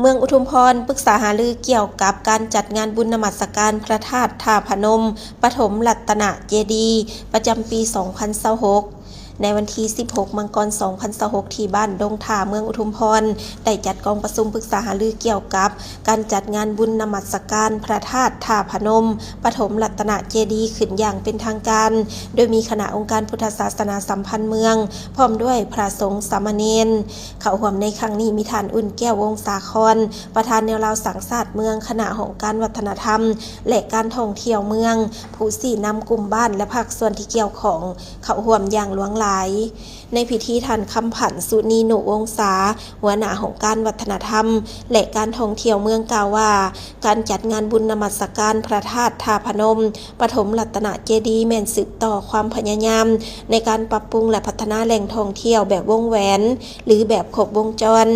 เมืองอุทุมพรปรึกษาหารือเกี่ยวกับการจัดงานบุญนมัสการพระธาตุท่าพนมปฐมรัตนเจดีย์ประจำปี 2026 ในวันที่ 16 มังกร 2026 ที่บ้านดงท่าเมืองอุทุมพรได้จัดกองประชุมปรึกษาหารือเกี่ยวกับการจัดงานบุญนมัสการพระธาตุท่าพนมปฐมรัตนเจดีย์ขึ้นอย่างเป็นทางการโดยมีคณะองค์การพุทธศาสนาสัมพันธ์เมืองพร้อมด้วยพระสงฆ์สามเณรเข้าร่วมในครั้งนี้มีท่านอุ่นแก้ววงศาครประธานแนวราวสังสาสตร์เมืองคณะของการวัฒนธรรมและการท่องเที่ยวเมืองผู้สี่นำกลุ่มบ้านและภาคส่วนที่เกี่ยวของเข้าร่วมอย่างหลวงหลายในพิธีท่านคำผันสุนีนุวงศาหัวหน้าของการวัฒนธรรมและการท่องเที่ยวเมืองกล่าวว่าการจัดงานบุญนมัสการพระธาตุท่าพนมปฐมรัตนเจดีย์แม่นสืบต่อความพยายามในการปรับปรุงและพัฒนาแหล่งท่องเที่ยวแบบวงแหวนหรือแบบครบวงจร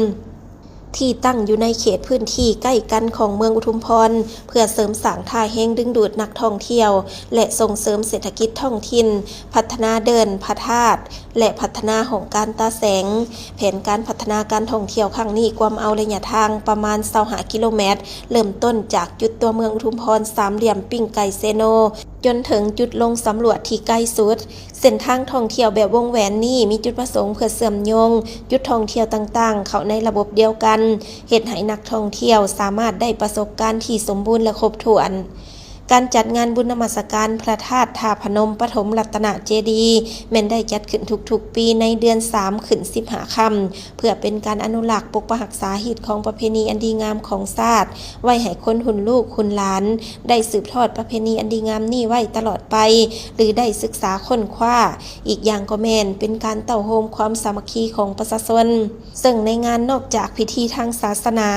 ที่ตั้งอยู่ในเขตพื้นที่ใกล้กันของเมืองอุทุมพรเพื่อเสริมสร้างท่าแห่งดึงดูดนักท่องเที่ยวและส่งเสริมเศรษฐกิจท้องถิ่นพัฒนาเดินพระธาตุและพัฒนาของการตาแสงแผนการพัฒนาการท่องเที่ยวครั้งนี้ความเอาระยะทางประมาณ25 กิโลเมตรเริ่มต้นจากจุดตัวเมืองอุทุมพรสามเหลี่ยมปิ้งไก่เซโนจนถึงจุดลงสำรวจที่ใกล้สุดเส้นทางท่องเที่ยวแบบวงแหวนนี้มีจุดประสงค์เพื่อเชื่อมโยงจุดท่องเที่ยวต่างๆเข้าในระบบเดียวกันเฮ็ดให้นักท่องเที่ยวสามารถได้ประสบการณ์ที่สมบูรณ์และครบถ้วนการจัดงานบุญนมัสการพระธาตุท่าพนมปฐมรัตนเจดีย์แม้นได้จัดขึ้นทุกๆปีในเดือน3ขึ้น15ค่ำเพื่อเป็นการอนุรักษ์ปกปักรักษาหิตของประเพณีอันดีงามของชาติไว้ให้คนหุ่นลูกหุ่นหลานได้สืบทอดประเพณีอันดีงามนี้ไว้ตลอดไปหรือได้ศึกษาค้นคว้าอีกอย่างก็แม่นเป็นการเต่าโฮมความสามัคคีของประชาชนซึ่งในงานนอกจากพิธีทางศาสนา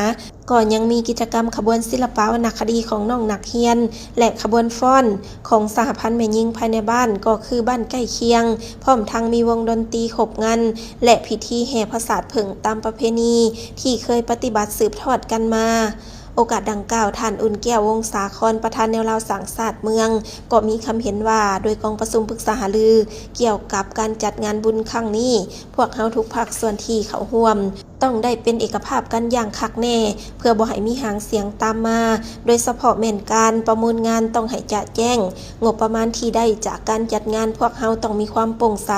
ก็ยังมีกิจกรรมขบวนศิลปวรรณคดีของน้องนักเรียนและขบวนฟ้อนของสหพันธ์แม่หญิงภายในบ้านก็คือบ้านใกล้เคียงพร้อมทั้งมีวงดนตรีขบงานและพิธีแห่พระศาสตร์ผึ่งตามประเพณีที่เคยปฏิบัติสืบทอดกันมาโอกาสดังกล่าวท่านอุ่นแก้ววงศาครประธานแนวราวสังสาสตร์เมืองก็มีคำเห็นว่าโดยกองประชุมปรึกษาหารือเกี่ยวกับการจัดงานบุญครั้งนี้พวกเขาทุกภาคส่วนที่เข้าร่วมต้องได้เป็นเอกภาพกันอย่างคักแน่เพื่อบ่ให้มีหางเสียงตามมาโดยเฉพาะแม่นการประมูลงานต้องให้จะแจ้งงบประมาณที่ได้จากการจัดงานพวกเขาต้องมีความโปร่งใส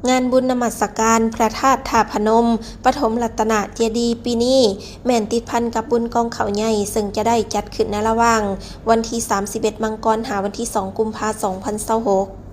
งานบุญนมัสการพระธาตุท่าพนมปฐมรัตนเจดีย์ปีนี้แม่นติดพันกับบุญกองเขาใหญ่ซึ่งจะได้จัดขึ้นในระหว่างวันที่31 มังกรหาวันที่2 กุมภาพันธ์ 2026